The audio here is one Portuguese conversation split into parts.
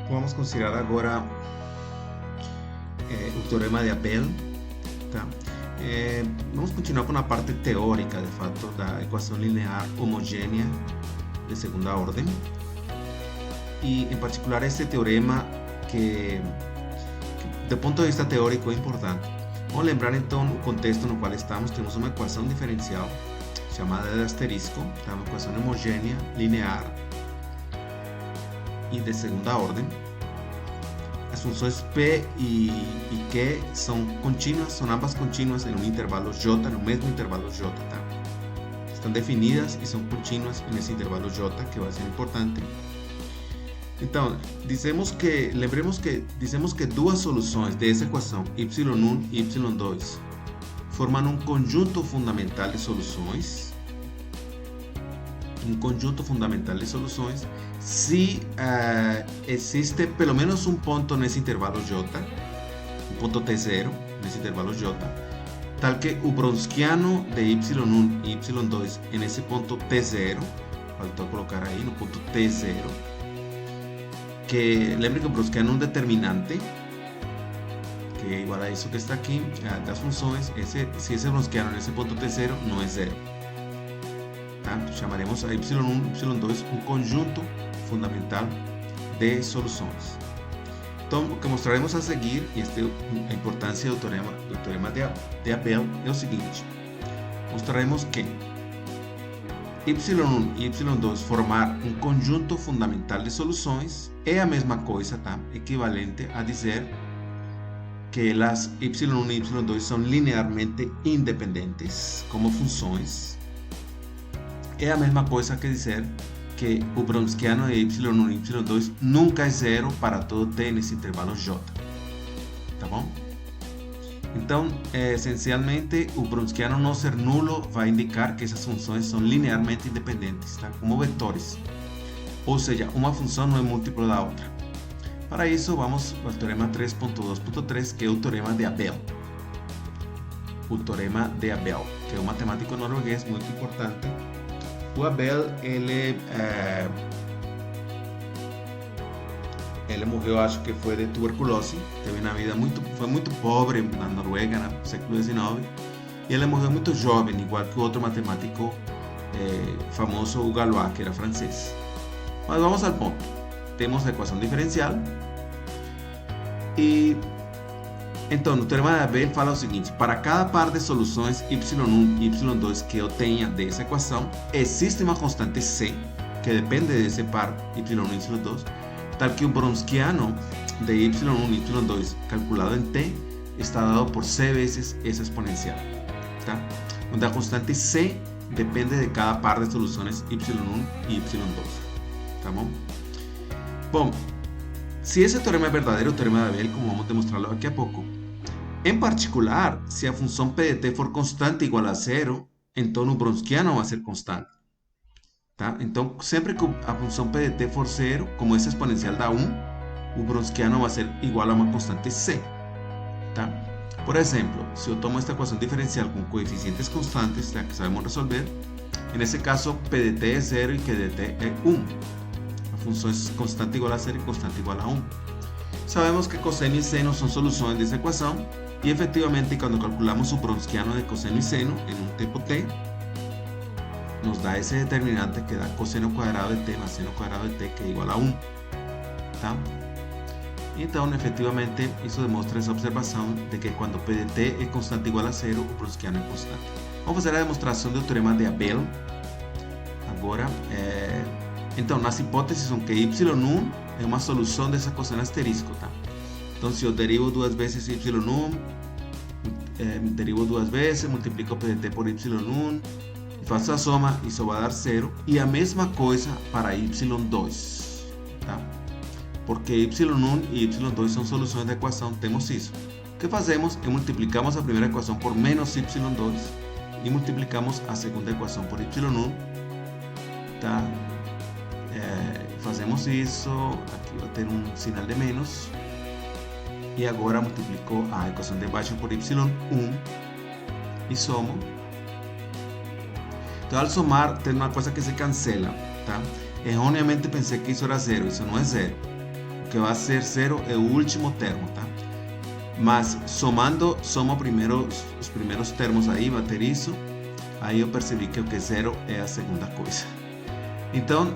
Vamos considerar agora o teorema de Abel. Tá? Vamos continuar com a parte teórica, de fato, da equação linear homogênea de segunda ordem. E, em particular, este teorema que do ponto de vista teórico é importante. Vamos lembrar, então, o contexto no qual estamos. Temos uma equação diferencial chamada de asterisco, tá? Uma equação homogênea, linear e de segunda ordem. As funções P e Q são contínuas, são ambas contínuas em um intervalo J, no mesmo intervalo J, tá? Estão definidas e são contínuas nesse intervalo J, que vai ser importante. Então, lembremos que dizemos que duas soluções dessa equação, y1 e y2, formam um conjunto fundamental de soluções. Um conjunto fundamental de soluções se existe pelo menos um ponto nesse intervalo J, um ponto T0 nesse intervalo J, tal que o Browniano de y1 e y2 nesse ponto T0, faltou colocar aí no ponto T0, que lembre que o Browniano é um determinante, que é igual a isso que está aqui, das funções. Se esse Browniano nesse ponto T0 não é zero. Tá? Chamaremos a y1 e y2 um conjunto fundamental de soluções. Então, o que mostraremos a seguir, e esta é a importância do teorema de Abel, é o seguinte: mostraremos que y1 e y2 formar um conjunto fundamental de soluções é a mesma coisa, tá? Equivalente a dizer que as y1 e y2 são linearmente independentes como funções. É a mesma coisa que dizer que o Browniano de y1 e y2 nunca é zero para todo t nesse intervalo J. Tá bom? Então, essencialmente, o Browniano não ser nulo vai indicar que essas funções são linearmente independentes, tá? Como vetores. Ou seja, uma função não é múltiplo da outra. Para isso, vamos ao teorema 3.2.3, que é o teorema de Abel. O teorema de Abel, que é um matemático norueguês muito importante. O Abel, ele morreu, acho que foi de tuberculose. Teve uma vida foi muito pobre na Noruega no século XIX, e ele morreu muito jovem, igual que o outro matemático famoso, o Galois, que era francês. Mas vamos ao ponto. Temos a equação diferencial e então o teorema de Abel fala o seguinte: para cada par de soluções y1 e y2 que eu tenha dessa equação, existe uma constante C que depende desse par y1 e y2, tal que o Browniano de y1 e y2 calculado em t está dado por c vezes essa exponencial, tá? Onde a constante C depende de cada par de soluções y1 e y2, tá bom? Bom, se esse teorema é verdadeiro, o teorema de Abel, como vamos demonstrá-lo daqui a pouco, em particular, se a função p de t for constante igual a zero, então o Browniano vai ser constante. Tá? Então, sempre que a função p de t for zero, como essa exponencial dá 1, o Browniano vai ser igual a uma constante c. Tá? Por exemplo, se eu tomo esta equação diferencial com coeficientes constantes, que sabemos resolver, nesse caso, p de t é 0 e q de t é 1. A função é constante igual a 0 e constante igual a 1. Sabemos que cosseno e seno são soluções dessa equação, e efetivamente, quando calculamos o Browniano de cosseno e seno em um tempo t, nos dá esse determinante que dá cosseno quadrado de t mais seno quadrado de t, que é igual a 1. Tá? Então, efetivamente, isso demonstra essa observação de que quando p de t é constante igual a 0, o Browniano é constante. Vamos fazer a demonstração do teorema de Abel. Agora, então, nas hipóteses são que y1 é uma solução dessa equação asterisco, tá? Então, se eu derivo duas vezes y1, derivo duas vezes, multiplico p de t por y1, e faço a soma, isso vai dar 0. E a mesma coisa para y2, tá? Porque y1 e y2 são soluções da equação, temos isso. O que fazemos é multiplicamos a primeira equação por menos y2 e multiplicamos a segunda equação por y1, tá? Fazemos isso, aqui vai ter um sinal de menos, e agora multiplico a equação de baixo por y1 e somo. Então, ao somar, tem uma coisa que se cancela, tá? Erroneamente pensei que isso era zero, isso não é zero. que vai ser 0 é o último termo, tá? Mas soma primeiro os primeiros termos aí, bater isso, aí eu percebi que o que é 0 é a segunda coisa. Então,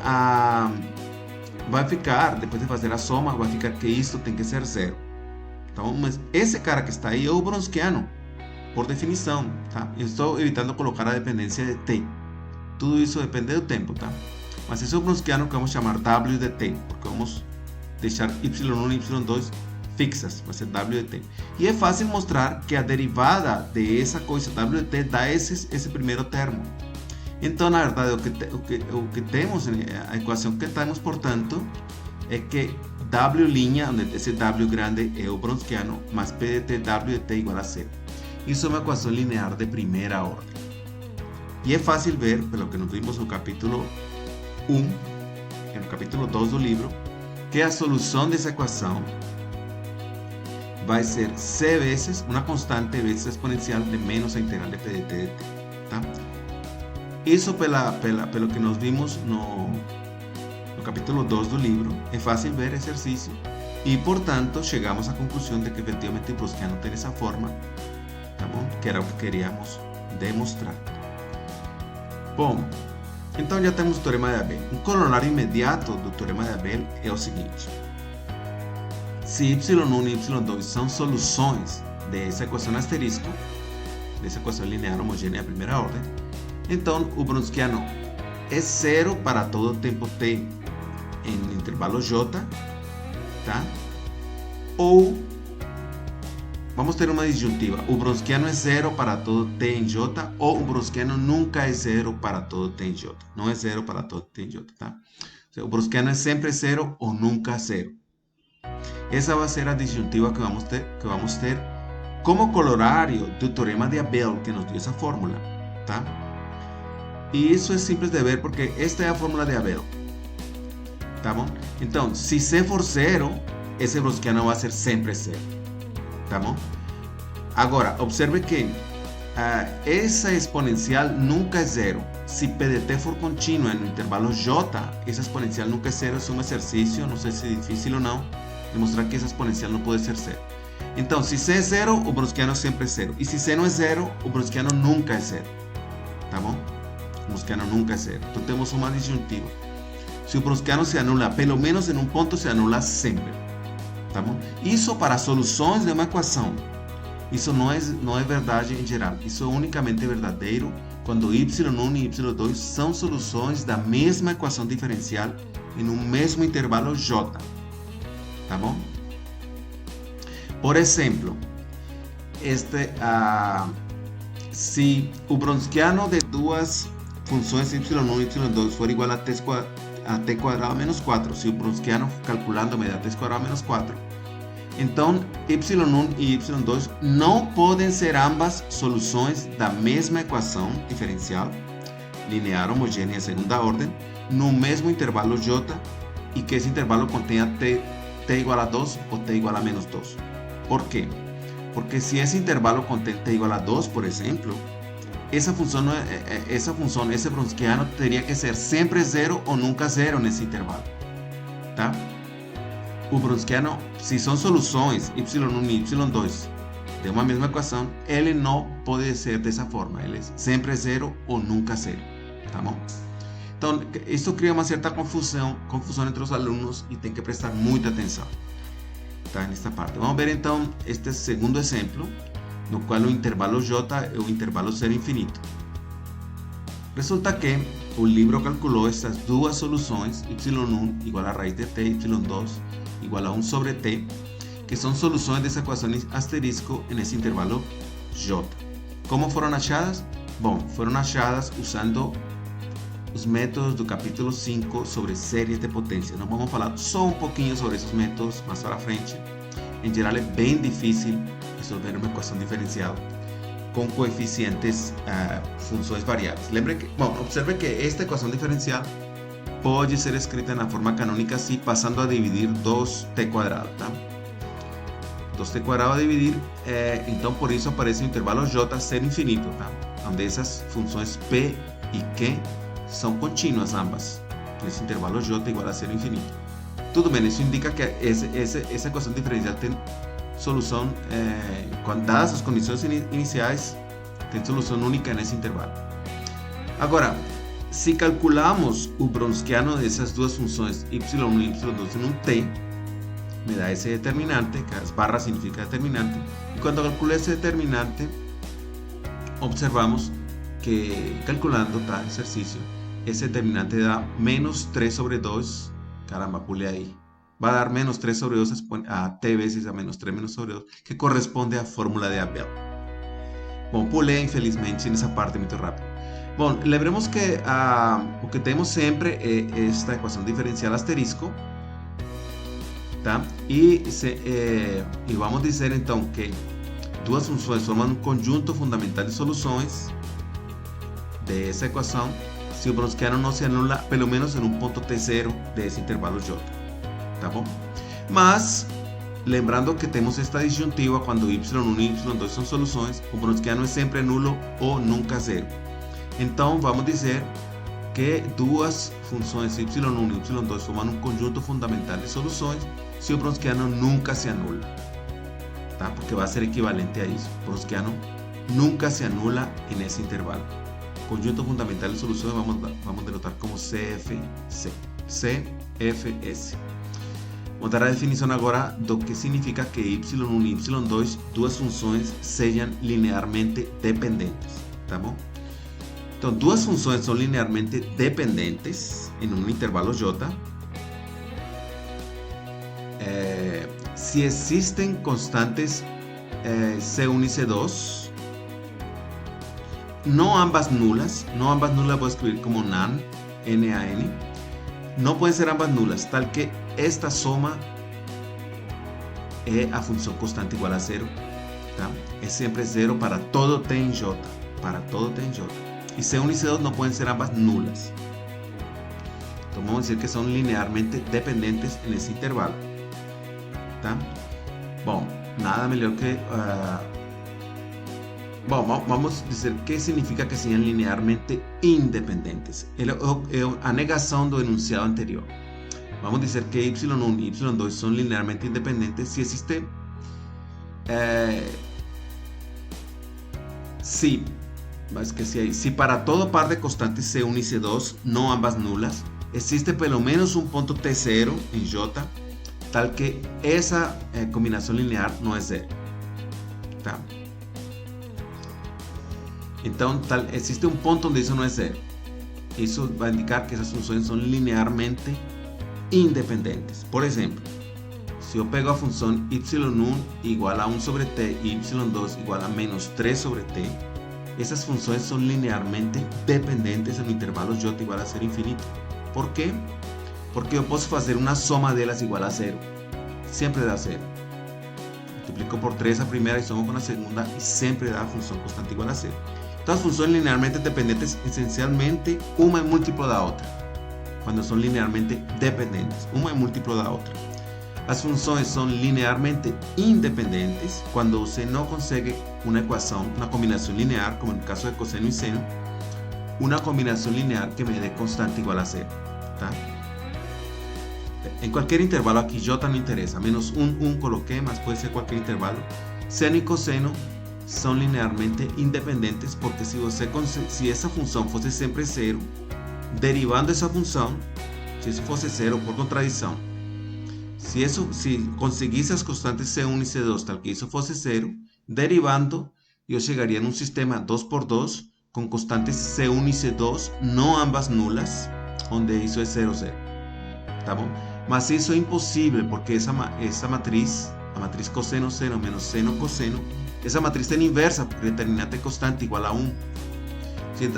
vai ficar, depois de fazer a soma, vai ficar que isto tem que ser 0. Então, mas esse cara que está aí é o Wronskiano, por definição, tá? Eu estou evitando colocar a dependência de t. Tudo isso depende do tempo, tá? Mas esse é o Wronskiano que vamos chamar w de t, porque vamos deixar y1 e y2 fixas, vai ser w de t. E é fácil mostrar que a derivada de essa coisa w de t dá esse primeiro termo. Então, na verdade, o que temos, a equação que temos, portanto, é que w', onde esse w grande é o Wronskiano, mais p de t, w de t igual a 0. Isso é uma equação linear de primeira ordem. E é fácil ver, pelo que nós vimos no capítulo 1, e no capítulo 2 do livro, que a solução dessa equação vai ser c vezes uma constante vezes a exponencial de menos a integral de p de t de t. Tá? Isso pelo que nós vimos no capítulo 2 do livro, é fácil ver exercício e, portanto, chegamos à conclusão de que efetivamente o Wronskiano tem essa forma, tá bom? Que era o que queríamos demonstrar. Bom, então já temos o teorema de Abel. Um corolário imediato do teorema de Abel é o seguinte: se y1 e y2 são soluções dessa equação asterisco, dessa equação linear homogênea de primeira ordem, então o Wronskiano é 0 para todo tempo t em intervalo j, tá? Ou vamos ter uma disjuntiva: o Wronskiano é 0 para todo t em j, ou o Wronskiano nunca é 0 para todo t em j. Não é 0 para todo t em j, tá? O Wronskiano é sempre 0 ou nunca 0. Essa vai ser a disjuntiva que vamos ter como corolário do teorema de Abel, que nos deu essa fórmula, tá? E isso é simples de ver porque esta é a fórmula de Abel, tá bom? Então, se C for 0, esse Wronskiano vai ser sempre 0, tá bom? Agora, observe que essa exponencial nunca é 0. Se P de t for contínua no intervalo J, essa exponencial nunca é 0. É um exercício, não sei se é difícil ou não, demonstrar que essa exponencial não pode ser 0. Então, se C é 0, o Wronskiano sempre é 0. E se C não é 0, o Wronskiano nunca é 0, tá bom? O Wronskiano nunca é 0. Então temos uma disjuntiva. Se o Wronskiano se anula, pelo menos em um ponto se anula sempre, tá bom? Isso para soluções de uma equação. Isso não é verdade em geral. Isso é unicamente verdadeiro quando y1 e y2 são soluções da mesma equação diferencial em um mesmo intervalo j, tá bom? Por exemplo, se o Wronskiano de duas funções y1 e y2 for igual a t quadrado menos 4, se o Wronskiano calculando me dá t quadrado menos 4, então y1 e y2 não podem ser ambas soluções da mesma equação diferencial linear homogênea de segunda ordem no mesmo intervalo j e que esse intervalo contenha t igual a 2 ou t igual a menos 2. ¿Por quê? Porque se esse intervalo contém t igual a 2, por exemplo, esse Wronskiano teria que ser sempre 0 ou nunca 0 nesse intervalo, tá? O Wronskiano, se são soluções y1 e y2 de uma mesma equação, ele não pode ser dessa forma, ele é sempre 0 ou nunca 0, tá bom? Então, isso cria uma certa confusão entre os alunos e tem que prestar muita atenção, tá? Nesta parte. Vamos ver então este segundo exemplo, no qual o intervalo j é o intervalo 0 infinito. Resulta que o livro calculou estas duas soluções, y1 igual a raiz de t, y2 igual a 1 sobre t, que são soluções dessa equação asterisco nesse intervalo j. Como foram achadas? Bom, foram achadas usando os métodos do capítulo 5 sobre séries de potência. Nós vamos falar só um pouquinho sobre esses métodos mais para frente. Em geral, é bem difícil resolver uma equação diferencial com coeficientes, funções variáveis. Observe que esta equação diferencial pode ser escrita na forma canônica assim, passando a dividir 2t quadrado, tá? 2t quadrado a dividir, então por isso aparece o intervalo j ser infinito, tá? Onde essas funções p e q são contínuas ambas. Esse intervalo j igual a 0 infinito. Tudo bem, isso indica que essa equação diferencial tem solução, dadas as condições iniciais, tem solução única nesse intervalo. Agora, se calculamos o Browniano dessas duas funções y1 e y2 em um t, me dá esse determinante, que as barras significa determinante, e quando calculo esse determinante, observamos que calculando tal exercício, esse determinante dá menos 3 sobre 2, caramba, pule aí, va a dar menos 3 sobre 2 a t veces a menos 3 menos sobre 2, que corresponde à fórmula de Abel. Bom, pulei infelizmente nessa parte muito rápido. Bom, lembremos que o que temos sempre é esta equação diferencial asterisco, tá? E vamos dizer então que duas funções formam um conjunto fundamental de soluções dessa equação se o Browniano não se anula pelo menos em um ponto t0 desse intervalo J, tá bom? Mas lembrando que temos esta disyuntiva quando y1 e y2 são soluções, o Browniano é sempre nulo ou nunca zero. Então vamos dizer que duas funções y1 e y2 formam um conjunto fundamental de soluções se o Browniano nunca se anula, tá? Porque vai ser equivalente a isso. O Browniano nunca se anula nesse intervalo. Conjunto fundamental de soluções vamos denotar como CFS. Vamos dar a definição agora do que significa que y1 e y2, duas funções, sejam linearmente dependentes, tá bom? Então, duas funções são linearmente dependentes em um intervalo J se existem constantes C1 e C2, no ambas nulas voy a escribir como NaN, N-A-N, no pueden ser ambas nulas, tal que esta soma é a função constante igual a zero, tá? É sempre zero para todo t em J, y C1 y C2 no pueden ser ambas nulas. Então vamos dizer que são linearmente dependentes nesse intervalo, tá? Bom, nada melhor que vamos dizer que significa que sejam linearmente independentes. É a negação do enunciado anterior. Vamos dizer que y1 e y2 são linearmente independentes se existe si para todo par de constantes C1 y C2, no ambas nulas, existe pelo menos um ponto T0 em J, tal que essa combinação linear não é zero, tá? Então, existe um ponto onde isso não é zero. Isso vai indicar que essas funções são linearmente independentes. Por exemplo, se eu pego a função y1 igual a 1 sobre t e y2 igual a menos 3 sobre t, essas funções são linearmente dependentes no intervalo J igual a zero infinito. Por quê? Porque eu posso fazer uma soma delas igual a zero. Sempre dá zero. Multiplico por 3 a primeira e somo com a segunda e sempre dá a função constante igual a zero. Então, as funções linearmente dependentes, essencialmente, uma é múltiplo da outra. Quando são linearmente dependentes, uma é múltiplo da outra. As funções são linearmente independentes quando você não consegue uma equação, uma combinação linear, como no caso de cosseno e seno, uma combinação linear que me dê constante igual a zero, tá? Em qualquer intervalo, aqui J não interessa, menos 1 coloquei, mas pode ser qualquer intervalo. Seno e cosseno são linearmente independentes, porque se essa função fosse sempre zero, derivando essa função, se isso fosse zero por contradição, se conseguisse as constantes C1 e C2 tal que isso fosse zero, derivando, eu chegaria num sistema 2x2 com constantes C1 e C2, não ambas nulas, onde isso é 0, 0. Tá bom? Mas isso é impossível, porque essa matriz, a matriz cosseno seno menos seno cosseno, essa matriz tem inversa, porque determinante é constante igual a 1.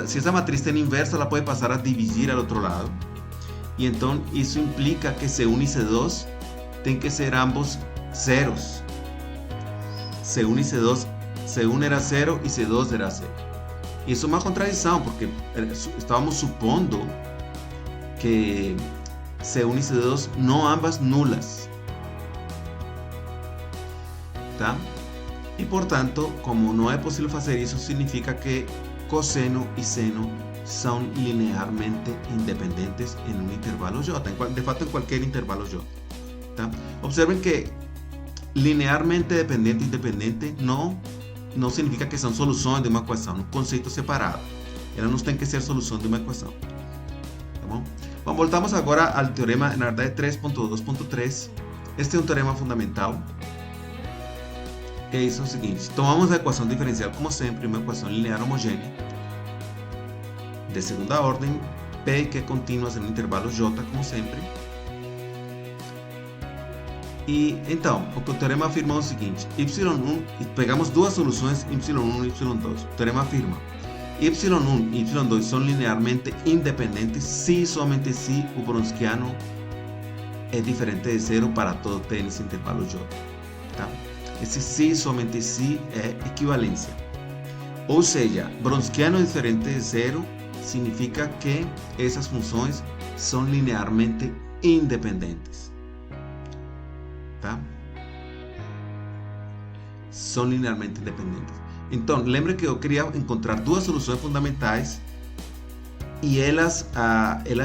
Se essa matriz tem inversa, ela pode passar a dividir ao outro lado. E então isso implica que C1 e C2 tem que ser ambos zeros. C1 e C2, C1 era 0 e C2 era 0. Isso é uma contradição, porque estávamos supondo que C1 e C2 não ambas nulas, tá? E portanto, como não é possível fazer isso, significa que cosseno e seno são linearmente independentes em um intervalo J, de fato em qualquer intervalo J. Tá? Observen que linearmente dependente e independente não significa que são soluções de uma equação, um conceito separado. Elas não têm que ser solução de uma equação. Tá bom? Bom, voltamos agora ao teorema, na verdade, 3.2.3. Este é um teorema fundamental. Que diz o seguinte: tomamos a equação diferencial, como sempre, uma equação linear homogênea de segunda ordem, P e Q contínuas em intervalo J, como sempre. E então, o teorema afirma o seguinte: y1, pegamos duas soluções, y1 e y2. O teorema afirma: y1 e y2 são linearmente independentes se somente se o Browniano é diferente de zero para todo t nesse intervalo J. Tá? Esse se somente se é equivalência. Ou seja, Browniano diferente de zero significa que essas funções são linearmente independentes. Tá? São linearmente independentes. Então, lembre que eu queria encontrar duas soluções fundamentais e elas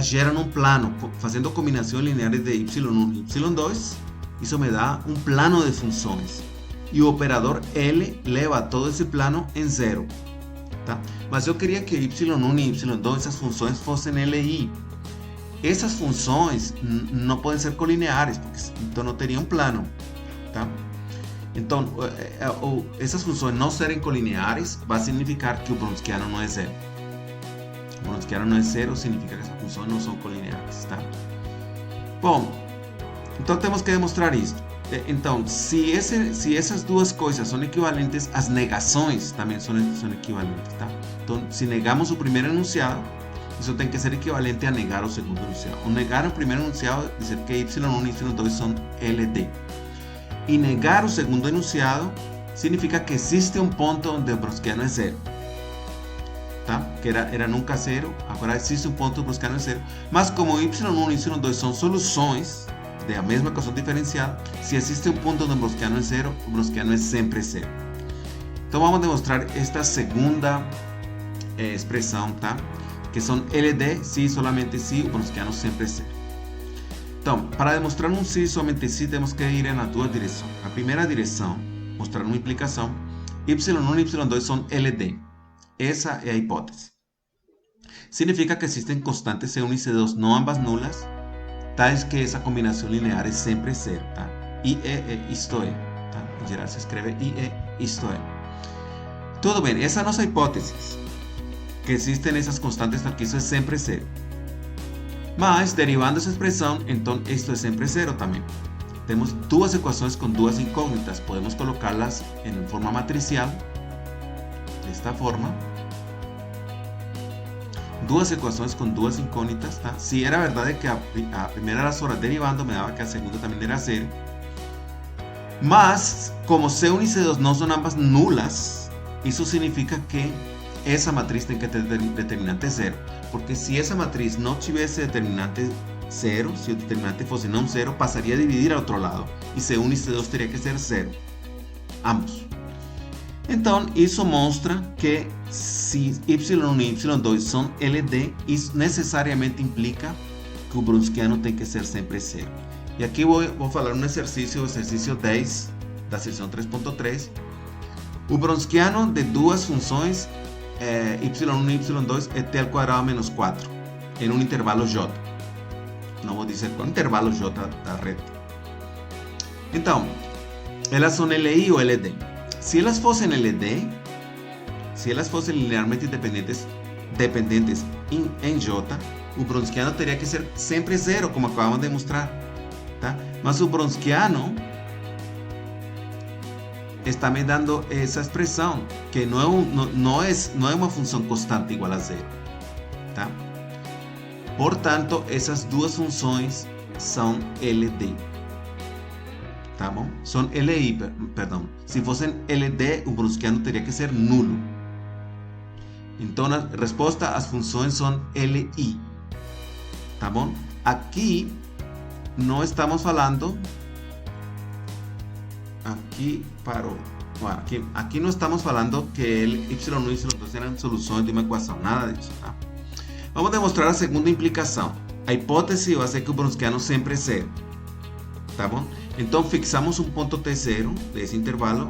geram um plano, fazendo combinações lineares de y1 e y2. Isso me dá um plano de funções. E o operador L leva todo esse plano em zero. Tá? Mas eu queria que y1 e y2, essas funções, fossem LI. Essas funções não podem ser colineares, porque então não teriam plano. Tá? Então, essas funções não serem colineares vai significar que o Browniano não é zero. O Browniano não é zero significa que essas funções não são colineares. Tá? Bom, então temos que demonstrar isso. Então, se essas duas coisas são equivalentes, as negações também são equivalentes. Tá? Então, se negamos o primeiro enunciado, isso tem que ser equivalente a negar o segundo enunciado. O negar o primeiro enunciado é dizer que y1 e y2 são LD. E negar o segundo enunciado significa que existe um ponto onde o Browniano é zero. Tá? Que era nunca zero, agora existe um ponto onde o Browniano é zero. Mas como y1 e y2 são soluções da mesma equação diferencial, se existe um ponto onde o Browniano é zero, o Browniano é sempre zero. Então vamos demonstrar esta segunda expressão, tá? Que são LD, se somente se, o Browniano sempre é zero. Então, para demonstrar um se somente se, temos que ir nas duas direções. A primeira direção, mostrar uma implicação, y1 e y2 são LD. Essa é a hipótese. Significa que existem constantes C1 e C2, não ambas nulas, tais que essa combinação linear é sempre zero. Tá? IE é isto é. Tá? Em geral se escreve IE, isto é. Tudo bem, essa é a nossa hipótese. Que existem essas constantes tal que isso é sempre zero. Mas, derivando essa expressão, então isto é sempre zero também. Temos duas equações com duas incógnitas. Podemos colocá-las em forma matricial, desta forma. Duas equações com duas incógnitas. Tá? Se era verdade que a primeira era só derivando, me dava que a segunda também era zero. Mas, como C1 e C2 não são ambas nulas, isso significa que essa matriz tem que ter determinante zero. Porque se essa matriz não tivesse determinante zero, se o determinante fosse não zero, passaria a dividir ao outro lado. E C1 e C2 teria que ser zero. Ambos. Então, isso mostra que se y1 e y2 são LD, isso necessariamente implica que o Browniano tem que ser sempre zero. E aqui vou falar um exercício, o exercício 10 da seção 3.3. O Browniano de duas funções y1 e y2 é t ao quadrado menos 4 em um intervalo j. Não vou dizer qual intervalo j da rede. Então, elas são LI ou LD. Se elas fossem LD, se elas fossem linearmente dependentes em j, o Browniano teria que ser sempre zero, como acabamos de mostrar. Tá? Mas o Browniano está me dando essa expressão, que não é uma função constante igual a zero. Tá? Portanto, essas duas funções são LD. Tá bom? São LI, perdão. Se fossem LD, o Browniano teria que ser nulo. Então, a resposta às funções são LI. Tá bom? Aqui, não estamos falando... Aqui parou. Bueno, aqui não estamos falando que y1 e y2 eram soluções de uma equação, nada disso. Tá? Vamos demonstrar a segunda implicação. A hipótese vai ser que o Browniano sempre é zero. tá bom? Então fixamos um ponto T0 desse intervalo,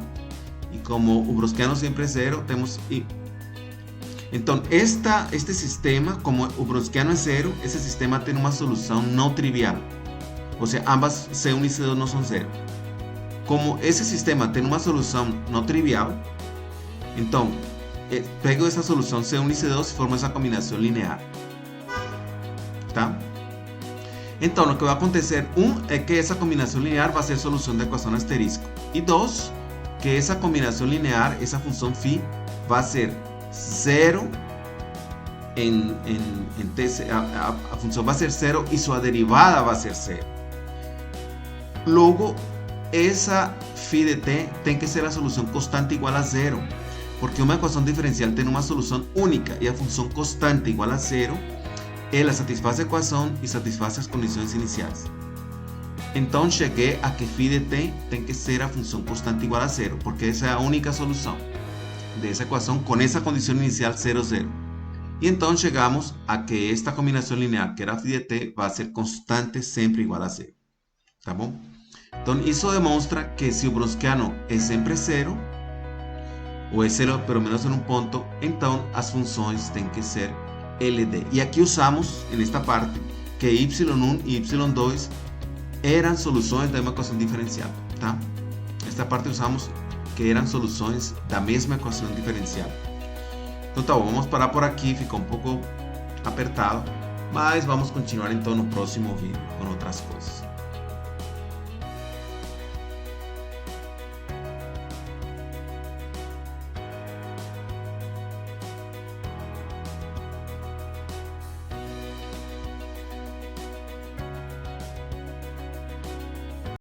e como o browskiano sempre é zero, temos I. Então este sistema, como o browskiano é zero, esse sistema tem uma solução não trivial, ou seja, ambas C1 e C2 não são zero. Como esse sistema tem uma solução não trivial, então pego essa solução C1 e C2 e formo essa combinação linear, tá? Então, o que vai acontecer, é que essa combinação linear vai ser solução da equação asterisco. E 2, que essa combinação linear, essa função φ, vai ser zero a função vai ser zero e sua derivada vai ser zero. Logo, essa φ de t tem que ser a solução constante igual a zero, porque uma equação diferencial tem uma solução única e a função constante igual a zero, ela satisfaz a equação e satisfaz as condições iniciais. Então cheguei a que φ de t tem que ser a função constante igual a zero, porque essa é a única solução dessa equação com essa condição inicial 0, 0. E então chegamos a que esta combinação linear, que era φ de t, vai ser constante sempre igual a zero. Tá bom? Então isso demonstra que se o browskiano é sempre zero, ou é zero pelo menos em um ponto, então as funções têm que ser LD. E aqui usamos, nesta parte, que y1 e y2 eram soluções da uma equação diferencial, tá? Esta parte usamos que eram soluções da mesma equação diferencial. Então tá bom, vamos parar por aqui, ficou um pouco apertado, mas vamos continuar então no próximo vídeo com outras coisas.